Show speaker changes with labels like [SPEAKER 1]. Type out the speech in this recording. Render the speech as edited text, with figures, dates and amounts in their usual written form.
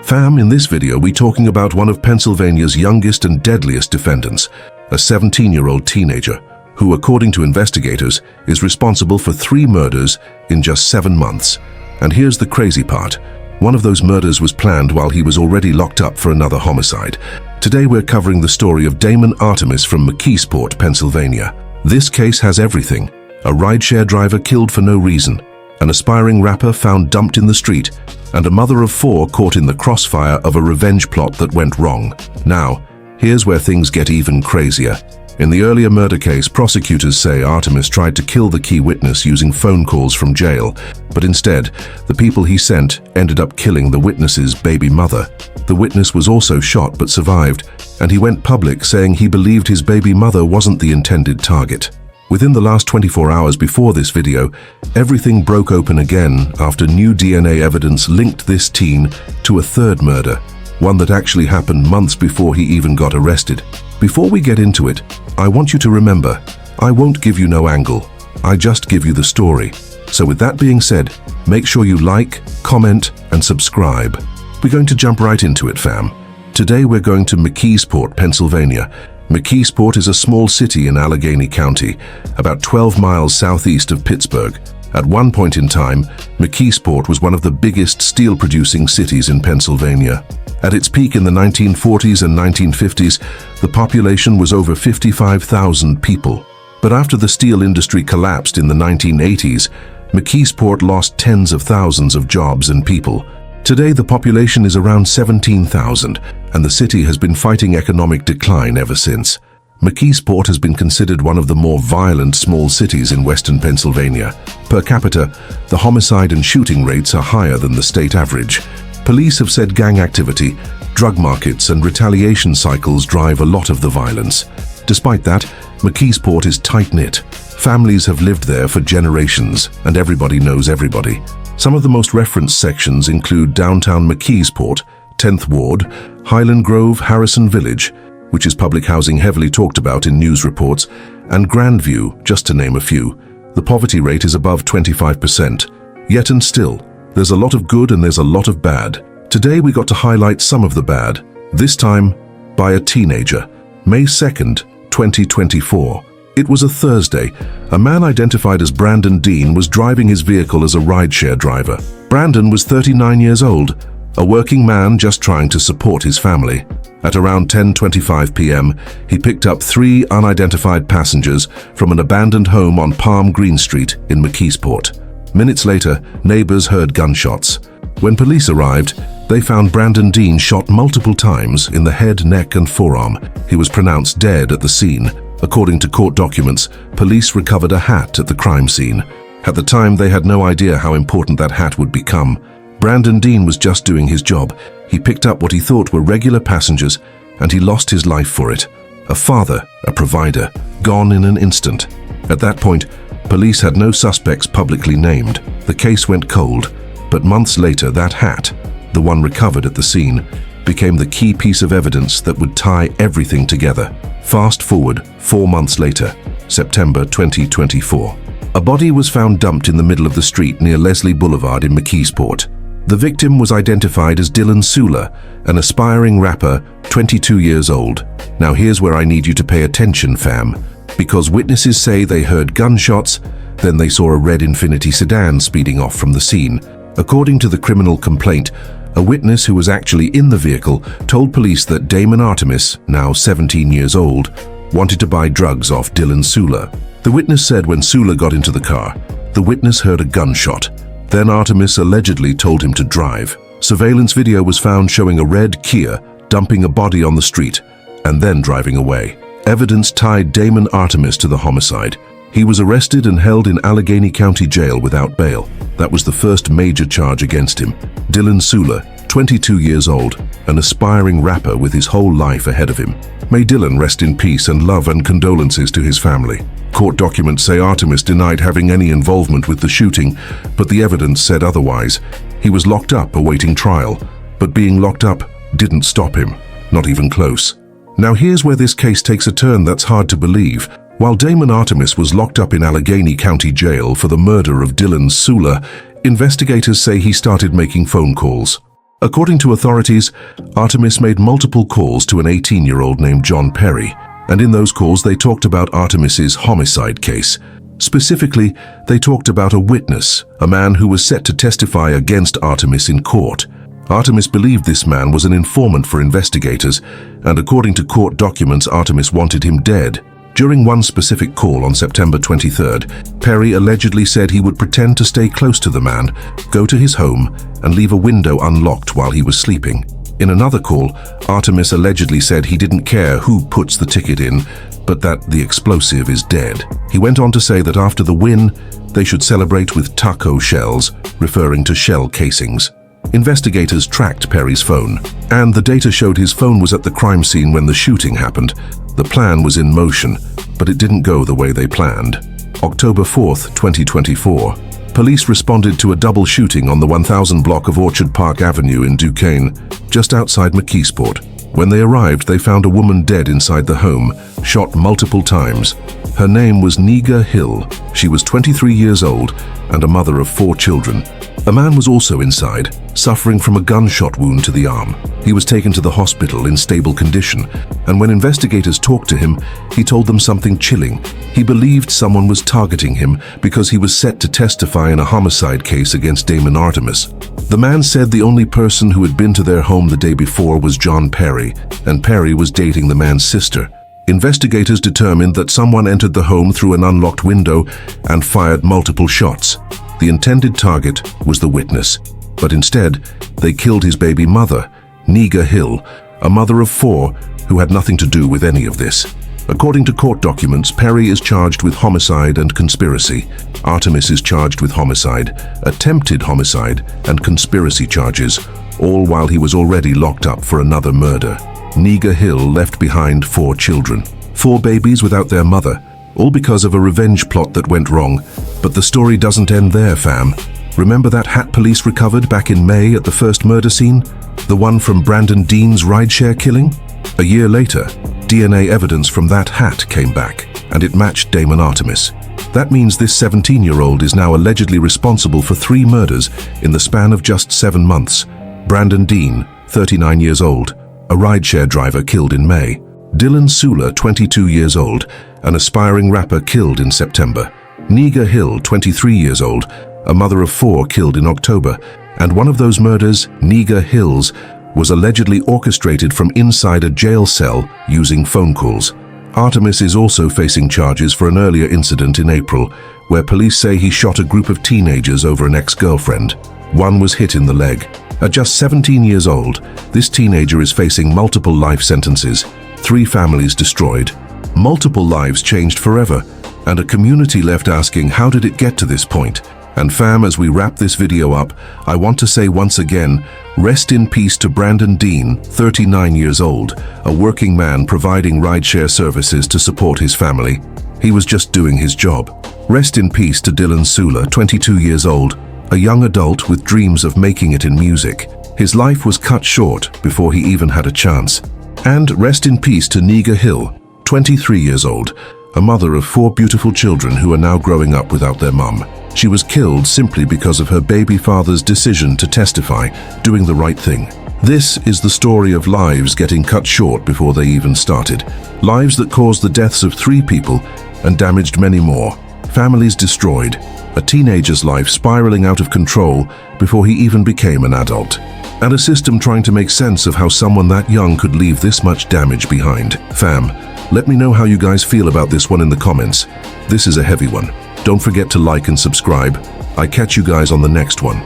[SPEAKER 1] Fam, in this video we're talking about one of Pennsylvania's youngest and deadliest defendants, a 17-year-old teenager, who, according to investigators, is responsible for 3 murders in just 7 months. And here's the crazy part. One of those murders was planned while he was already locked up for another homicide. Today we're covering the story of Damon Artemis from McKeesport, Pennsylvania. This case has everything. A rideshare driver killed for no reason, an aspiring rapper found dumped in the street, and a mother of 4 caught in the crossfire of a revenge plot that went wrong. Now, here's where things get even crazier. In the earlier murder case, prosecutors say Artemis tried to kill the key witness using phone calls from jail, but instead, the people he sent ended up killing the witness's baby mother. The witness was also shot but survived, and he went public saying he believed his baby mother wasn't the intended target. Within the last 24 hours before this video, everything broke open again after new DNA evidence linked this teen to a 3rd murder, one that actually happened months before he even got arrested. Before we get into it, I want you to remember, I won't give you no angle, I just give you the story. So with that being said, make sure you like, comment, and subscribe. We're going to jump right into it, fam. Today we're going to McKeesport, Pennsylvania. McKeesport is a small city in Allegheny County, about 12 miles southeast of Pittsburgh. At one point in time, McKeesport was one of the biggest steel-producing cities in Pennsylvania. At its peak in the 1940s and 1950s, the population was over 55,000 people. But after the steel industry collapsed in the 1980s, McKeesport lost tens of thousands of jobs and people. Today, the population is around 17,000, and the city has been fighting economic decline ever since. McKeesport has been considered one of the more violent small cities in western Pennsylvania. Per capita, the homicide and shooting rates are higher than the state average. Police have said gang activity, drug markets, and retaliation cycles drive a lot of the violence. Despite that, McKeesport is tight-knit. Families have lived there for generations, and everybody knows everybody. Some of the most referenced sections include downtown McKeesport, 10th Ward, Highland Grove, Harrison Village, which is public housing heavily talked about in news reports, and Grandview, just to name a few. The poverty rate is above 25%. Yet and still, there's a lot of good and there's a lot of bad. Today we got to highlight some of the bad, this time by a teenager. May 2nd, 2024. It was a Thursday. A man identified as Brandon Dean was driving his vehicle as a rideshare driver. Brandon was 39 years old, a working man just trying to support his family. At around 10:25 p.m., he picked up 3 unidentified passengers from an abandoned home on Palm Green Street in McKeesport. Minutes later, neighbors heard gunshots. When police arrived, they found Brandon Dean shot multiple times in the head, neck, and forearm. He was pronounced dead at the scene. According to court documents, police recovered a hat at the crime scene. At the time, they had no idea how important that hat would become. Brandon Dean was just doing his job. He picked up what he thought were regular passengers, and he lost his life for it. A father, a provider, gone in an instant. At that point, police had no suspects publicly named. The case went cold, but months later, that hat, the one recovered at the scene, became the key piece of evidence that would tie everything together. Fast forward 4 months later, September 2024. A body was found dumped in the middle of the street near Leslie Boulevard in McKeesport. The victim was identified as Dylan Sula, an aspiring rapper, 22 years old. Now here's where I need you to pay attention, fam, because witnesses say they heard gunshots, then they saw a red Infiniti sedan speeding off from the scene. According to the criminal complaint, a witness who was actually in the vehicle told police that Damon Artemis, now 17 years old, wanted to buy drugs off Dylan Sula. The witness said when Sula got into the car, the witness heard a gunshot. Then Artemis allegedly told him to drive. Surveillance video was found showing a red Kia dumping a body on the street and then driving away. Evidence tied Damon Artemis to the homicide. He was arrested and held in Allegheny County Jail without bail. That was the first major charge against him. Dylan Sula, 22 years old, an aspiring rapper with his whole life ahead of him. May Dylan rest in peace, and love and condolences to his family. Court documents say Artemis denied having any involvement with the shooting, but the evidence said otherwise. He was locked up awaiting trial, but being locked up didn't stop him, not even close. Now here's where this case takes a turn that's hard to believe. While Damon Artemis was locked up in Allegheny County Jail for the murder of Dylan Sula, investigators say he started making phone calls. According to authorities, Artemis made multiple calls to an 18-year-old named John Perry, and in those calls they talked about Artemis's homicide case. Specifically, they talked about a witness, a man who was set to testify against Artemis in court. Artemis believed this man was an informant for investigators, and according to court documents, Artemis wanted him dead. During one specific call on September 23rd, Perry allegedly said he would pretend to stay close to the man, go to his home, and leave a window unlocked while he was sleeping. In another call, Artemis allegedly said he didn't care who puts the ticket in, but that the explosive is dead. He went on to say that after the win, they should celebrate with taco shells, referring to shell casings. Investigators tracked Perry's phone, and the data showed his phone was at the crime scene when the shooting happened. The plan was in motion, but it didn't go the way they planned. October 4th, 2024. Police responded to a double shooting on the 1000 block of Orchard Park Avenue in Duquesne, just outside McKeesport. When they arrived, they found a woman dead inside the home, shot multiple times. Her name was Niga Hill. She was 23 years old and a mother of 4 children. A man was also inside, suffering from a gunshot wound to the arm. He was taken to the hospital in stable condition, and when investigators talked to him, he told them something chilling. He believed someone was targeting him because he was set to testify in a homicide case against Damon Artemis. The man said the only person who had been to their home the day before was John Perry, and Perry was dating the man's sister. Investigators determined that someone entered the home through an unlocked window and fired multiple shots. The intended target was the witness, but instead, they killed his baby mother, Niga Hill, a mother of 4 who had nothing to do with any of this. According to court documents, Perry is charged with homicide and conspiracy. Artemis is charged with homicide, attempted homicide, and conspiracy charges, all while he was already locked up for another murder. Niga Hill left behind 4 children, 4 babies without their mother, all because of a revenge plot that went wrong. But the story doesn't end there, fam. Remember that hat police recovered back in May at the first murder scene? The one from Brandon Dean's rideshare killing? A year later, DNA evidence from that hat came back, and it matched Damon Artemis. That means this 17-year-old is now allegedly responsible for 3 murders in the span of just 7 months. Brandon Dean, 39 years old, a rideshare driver killed in May. Dylan Sula, 22 years old, an aspiring rapper killed in September. Niga Hill, 23 years old, a mother of 4 killed in October. And one of those murders, Niga Hill's, was allegedly orchestrated from inside a jail cell using phone calls. Artemis is also facing charges for an earlier incident in April, where police say he shot a group of teenagers over an ex-girlfriend. One was hit in the leg. At just 17 years old, this teenager is facing multiple life sentences, 3 families destroyed, multiple lives changed forever, and a community left asking, how did it get to this point? And fam, as we wrap this video up, I want to say once again, rest in peace to Brandon Dean, 39 years old, a working man providing rideshare services to support his family. He was just doing his job. Rest in peace to Dylan Sula, 22 years old, a young adult with dreams of making it in music. His life was cut short before he even had a chance. And rest in peace to Niga Hill, 23 years old, a mother of 4 beautiful children who are now growing up without their mum. She was killed simply because of her baby father's decision to testify, doing the right thing. This is the story of lives getting cut short before they even started. Lives that caused the deaths of 3 people and damaged many more. Families destroyed. A teenager's life spiraling out of control before he even became an adult. And a system trying to make sense of how someone that young could leave this much damage behind. Fam, let me know how you guys feel about this one in the comments. This is a heavy one. Don't forget to like and subscribe. I catch you guys on the next one.